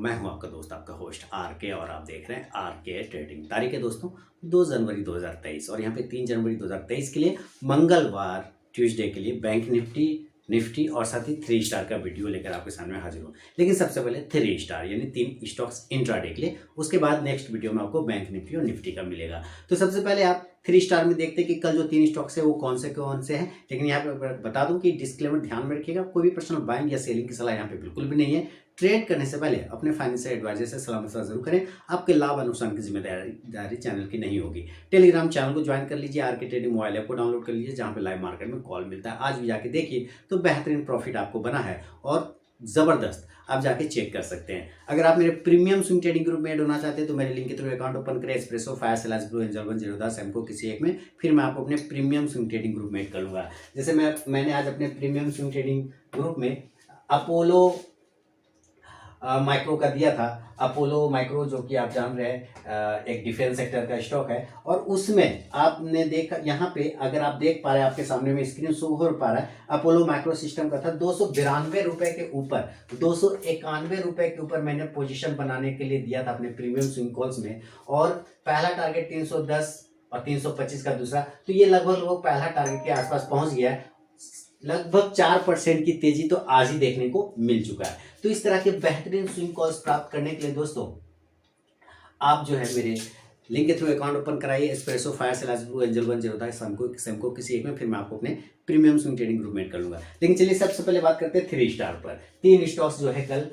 मैं हूं आपका दोस्त आपका होस्ट आर के और आप देख रहे हैं आर के ट्रेडिंग। तारीख है दोस्तों 2 जनवरी 2023 और यहाँ पे 3 जनवरी 2023 के लिए मंगलवार ट्यूसडे के लिए बैंक निफ्टी निफ्टी और साथ ही 3 स्टार का वीडियो लेकर आपके सामने हाजिर हूँ। लेकिन सबसे पहले 3 स्टार यानी 3 स्टॉक्स इंट्राडे के लिए, उसके बाद नेक्स्ट वीडियो में आपको बैंक निफ्टी और निफ्टी का मिलेगा। तो सबसे पहले आप 3 स्टार में देखते हैं कि कल जो 3 स्टॉक्स है वो कौन से हैं। लेकिन यहाँ पे बता दूं कि डिस्क्लेमर ध्यान में रखिएगा, कोई भी पर्सनल बाइंग या सेलिंग की सलाह यहाँ पे बिल्कुल भी नहीं है। ट्रेड करने से पहले अपने फाइनेंशियल एडवाइजर से सलाह मशवरा जरूर करें। आपके लाभ और नुकसान की जिम्मेदारी चैनल की नहीं होगी। टेलीग्राम चैनल को ज्वाइन कर लीजिए, आर के ट्रेडिंग मोबाइल ऐप को डाउनलोड कर लीजिए जहाँ पे लाइव मार्केट में कॉल मिलता है। आज भी जाके देखिए तो बेहतरीन प्रॉफिट आपको बना है और ज़बरदस्त, आप जाके चेक कर सकते हैं। अगर आप मेरे प्रीमियम स्विंग ट्रेडिंग ग्रुप में ऐड होना चाहते हैं तो मेरे लिंक के थ्रू अकाउंट ओपन करें। Espresso, fire, Selous, blue angel, 1 एमको किसी एक में, फिर मैं आपको अपने प्रीमियम स्विंग ट्रेडिंग ग्रुप में ऐड कर लूँगा। जैसे मैंने आज अपने प्रीमियम स्विंग ट्रेडिंग ग्रुप में अपोलो माइक्रो का दिया था। अपोलो माइक्रो जो कि आप जान रहे हैं एक डिफेंस सेक्टर का स्टॉक है और उसमें आपने देखा, यहाँ पे अगर आप देख पा रहे हैं आपके सामने में स्क्रीन शो हो पा रहा है, अपोलो माइक्रो सिस्टम का था 292 रुपए के ऊपर, 291 रुपए के ऊपर मैंने पोजीशन बनाने के लिए दिया था अपने प्रीमियम स्विंग कॉल्स में। और पहला टारगेट 310 और 325 का दूसरा, तो ये लगभग पहला टारगेट के आसपास पहुंच गया है। लगभग 4% की तेजी तो आज ही देखने को मिल चुका है। तो इस तरह के बेहतरीन स्विंग कॉल्स प्राप्त करने के लिए दोस्तों आप जो है मेरे लिंक के थ्रू अकाउंट ओपन कराइए। Espresso, fire, Selous, blue angel, 1 सेमको किसी एक में, फिर मैं आपको अपने प्रीमियम स्विंग ट्रेडिंग ग्रुप में ऐड कर लूंगा। लेकिन चलिए सबसे पहले बात करते हैं 3 स्टार पर। 3 स्टॉक्स जो है कल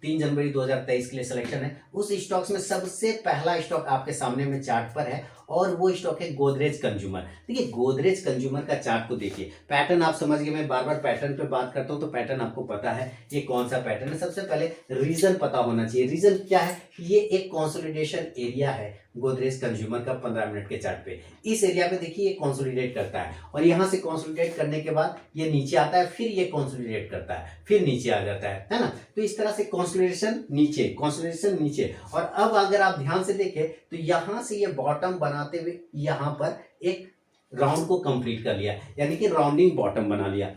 3 जनवरी 2023 के लिए सिलेक्शन है। उस स्टॉक्स में सबसे पहला स्टॉक आपके सामने में चार्ट पर है और वो स्टॉक है गोदरेज कंज्यूमर। देखिए गोदरेज कंज्यूमर का चार्ट को देखिए, पैटर्न आप समझ गए। मैं बार बार पैटर्न पे बात करता हूं तो पैटर्न आपको पता है ये कौन सा पैटर्न है। सबसे पहले रीजन पता होना चाहिए। रीजन क्या है? ये एक कंसोलिडेशन एरिया है गोदरेज कंज्यूमर का 15 मिनट के चार्ट पे। इस एरिया पे देखिए ये कंसोलिडेट करता है और यहां से कंसोलिडेट करने के बाद ये नीचे आता है, फिर ये कंसोलिडेट करता है, फिर नीचे आ जाता है ना। तो इस तरह से कंसोलिडेशन नीचे। और अब अगर आप ध्यान से देखें तो यहां से ये बॉटम बनाते हुए यहां पर एक राउंड को कंप्लीट कर लिया, यानी कि राउंडिंग बॉटम बना लिया।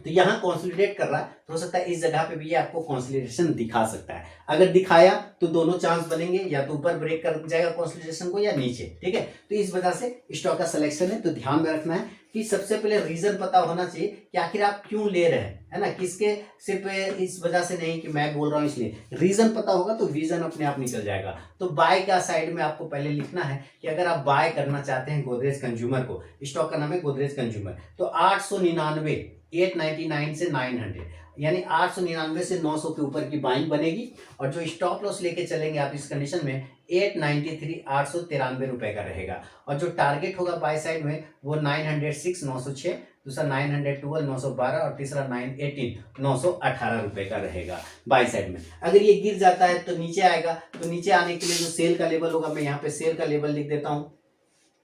तो यहां कंसोलिडेट कर रहा है, तो हो सकता है इस जगह पे भी ये आपको कंसोलिडेशन दिखा सकता है। अगर दिखाया तो दोनों चांस बनेंगे, या तो ऊपर ब्रेक कर जाएगा कंसोलिडेशन को या नीचे, ठीक है। तो इस वजह से स्टॉक का सिलेक्शन है, तो ध्यान में रखना है कि सबसे पहले रीजन पता होना चाहिए कि आखिर आप क्यों ले रहे हैं, है ना। किसके सिर्फ इस वजह से नहीं कि मैं बोल रहा हूं इसलिए, रीजन पता होगा तो विजन अपने आप निकल जाएगा। तो बाय का साइड में आपको पहले लिखना है कि अगर आप बाय करना चाहते हैं गोदरेज कंज्यूमर को, स्टॉक का नाम है गोदरेज कंज्यूमर, तो 899 899 से 900 यानी 899 से 900 के ऊपर की बाइंग बनेगी। और जो स्टॉप लॉस लेके चलेंगे आप इस कंडीशन में 893 893 रुपए का रहेगा। और जो टारगेट होगा बाय साइड में वो 906 906, दूसरा 912 912 और तीसरा 918 918 रुपए का रहेगा बाय साइड में। अगर ये गिर जाता है तो नीचे आएगा, तो नीचे आने के लिए जो सेल का लेवल होगा, मैं यहाँ पे सेल का लेवल लिख देता हूं।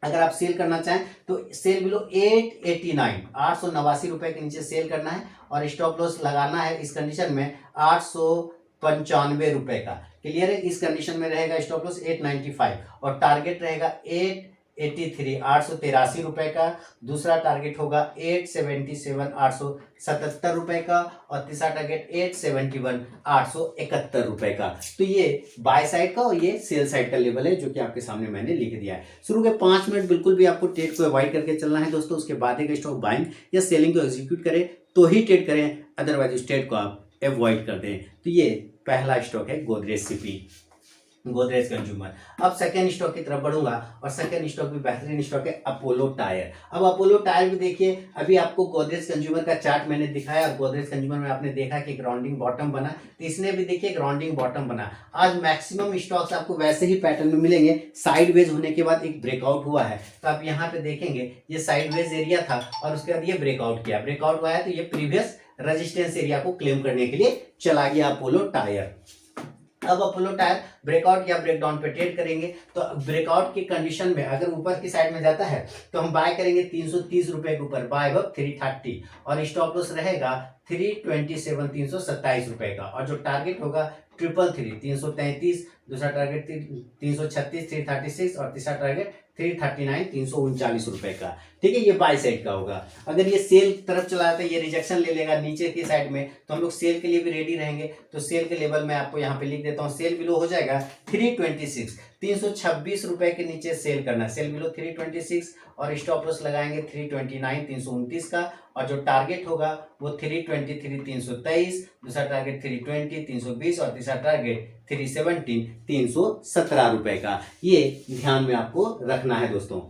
अगर आप सेल करना चाहें तो सेल बिलो 889 889 रुपए के नीचे सेल करना है और स्टॉप लॉस लगाना है इस कंडीशन में 895 रुपए का। क्लियर है? इस कंडीशन में रहेगा स्टॉप लॉस 895 और टारगेट रहेगा 883 रुपए का। दूसरा टारगेट होगा 877 877 रुपए का और तीसरा टारगेट 871 871 रुपए का। तो ये बाय साइड का और ये सेल साइड का लेवल है जो कि आपके सामने मैंने लिख दिया है। शुरू के 5 मिनट बिल्कुल भी आपको ट्रेड को अवॉइड करके चलना है दोस्तों। उसके बाद एक स्टॉक बाइंग या सेलिंग को एग्जीक्यूट करें तो ही ट्रेड करें, अदरवाइज उस ट्रेड को आप अवॉइड कर दें। तो ये पहला स्टॉक है गोदरेज सीपी, गोदरेज कंज्यूमर। अब सेकंड स्टॉक की तरफ बढ़ूंगा और सेकंड स्टॉक भी बेहतरीन स्टॉक है अपोलो टायर। अब अपोलो टायर भी देखिए, अभी आपको गोदरेज कंज्यूमर का चार्ट मैंने दिखाया। गोदरेज कंज्यूमर में आपने देखा कि ग्राउंडिंग बॉटम बना, तो इसने भी देखिए ग्राउंडिंग बॉटम बना। आज मैक्सिमम स्टॉक्स आपको वैसे ही पैटर्न में मिलेंगे। साइडवेज होने के बाद एक ब्रेकआउट हुआ है, तो आप यहाँ पे देखेंगे ये साइडवेज एरिया था और उसके बाद ये ब्रेकआउट किया। ब्रेकआउट हुआ है तो ये प्रीवियस रेजिस्टेंस एरिया को क्लेम करने के लिए चला गया अपोलो टायर। अब अपोलो टायर ब्रेकआउट या ब्रेकडाउन पे ट्रेड करेंगे, तो ब्रेकआउट की कंडीशन में अगर ऊपर की साइड में जाता है तो हम बाय करेंगे 330 रुपए के ऊपर, बाय अब 330 और स्टॉप लॉस रहेगा 327 327 रुपए का। और जो टारगेट होगा 333 333, दूसरा टारगेट 336 336 और तीसरा टारगेट 339 339 रुपए का। ठीक है, ये बाय साइड का होगा। अगर ये सेल तरफ चला जाता है, ये रिजेक्शन ले लेगा नीचे की साइड में, तो हम लोग सेल के लिए भी रेडी रहेंगे। तो सेल के लेवल में आपको यहाँ पे लिख देता हूँ, सेल बिलो हो जाएगा 326, 326 रुपए के नीचे सेल करना, सेल बिलो 326, और स्टॉप लॉस लगाएंगे 329 329 का, और जो टारगेट होगा वो 323 323, दूसरा टारगेट 320 320, और तीसरा टारगेट 317 317 रुपए का। ये ध्यान में आपको रखना है दोस्तों।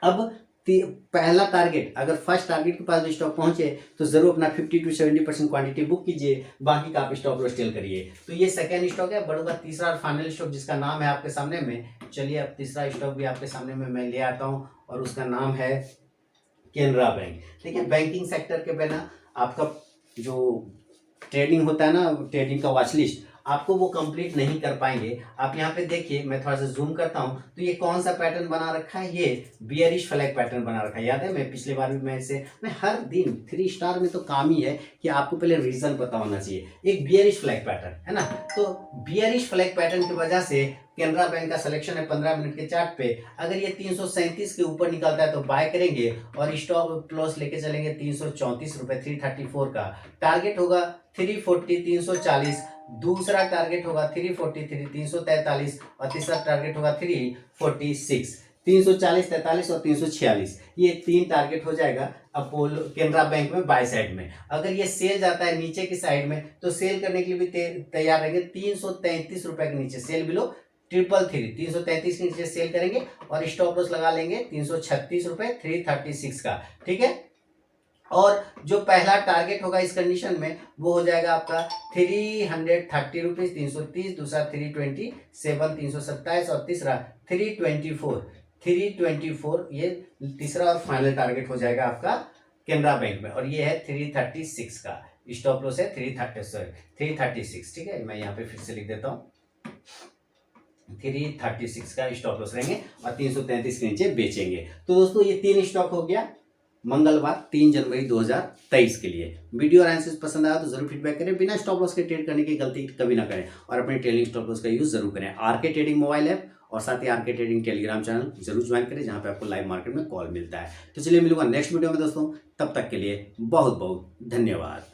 अब पहला टारगेट, अगर फर्स्ट टारगेट के पास भी स्टॉक पहुंचे तो जरूर अपना 50 to 70% क्वांटिटी बुक कीजिए, बाकी का आप स्टॉप लॉस टेल करिए। तो ये सेकेंड स्टॉक है। बढ़ूंगा तीसरा और फाइनल स्टॉक, जिसका नाम है आपके सामने में। चलिए अब तीसरा स्टॉक भी आपके सामने में मैं ले आता हूं, और उसका नाम है केनरा बैंक। देखिए, बैंकिंग सेक्टर के बिना आपका जो ट्रेडिंग होता है ना, ट्रेडिंग का वॉच लिस्ट, आपको वो कंप्लीट नहीं कर पाएंगे। आप यहाँ पे देखिए, मैं थोड़ा सा जूम करता हूँ, तो ये कौन सा पैटर्न बना रखा है, ये बियरिश फ्लैग पैटर्न बना रखा है। याद है, मैं पिछले बार भी मैं हर दिन 3 स्टार में तो काम ही है कि आपको पहले रीजन पता होना चाहिए। एक बियरिश फ्लैग पैटर्न है ना, तो बियरिश फ्लैग पैटर्न की वजह से केनरा बैंक का सिलेक्शन है 15 मिनट के चार्ट पे। अगर ये 337 के ऊपर निकलता है तो बाय करेंगे, और स्टॉप लॉस लेके चलेंगे 334 रुपए, 334 का। टारगेट होगा 340 340, दूसरा टारगेट होगा 343 343, और तीसरा टारगेट होगा 346, 340 43 और 346, ये 3 टारगेट हो जाएगा अपोलो केनरा बैंक में बाय साइड में। अगर ये सेल जाता है नीचे की साइड में, तो सेल करने के लिए भी तैयार रहेंगे। 333 रुपए के नीचे सेल बिलो 333, 333 के नीचे सेल करेंगे, और स्टॉप लॉस लगा लेंगे 336 रुपए, 336 का। ठीक है, और जो पहला टारगेट होगा इस कंडीशन में, वो हो जाएगा आपका 330 रुपीज, 330, दूसरा 327 327, और तीसरा 324, ये तीसरा और फाइनल टारगेट हो जाएगा आपका केनरा बैंक में। और ये है 336 का, स्टॉप लॉस है 336। ठीक है, मैं यहाँ पे फिर से लिख देता हूँ, 336 का स्टॉप लॉस रहेंगे, और 333 के नीचे बेचेंगे। तो दोस्तों, ये 3 स्टॉक हो गया मंगलवार 3 जनवरी 2023 के लिए। वीडियो और एनालिसिस पसंद आया तो जरूर फीडबैक करें। बिना स्टॉप लॉस के ट्रेड करने की गलती कभी ना करें, और अपने ट्रेडिंग स्टॉप लॉस का यूज जरूर करें। आरके ट्रेडिंग मोबाइल ऐप और साथ ही आरके ट्रेडिंग टेलीग्राम चैनल जरूर ज्वाइन करें, जहां पे आपको लाइव मार्केट में कॉल मिलता है। तो चलिए मिलूंगा नेक्स्ट वीडियो में दोस्तों, तब तक के लिए बहुत बहुत धन्यवाद।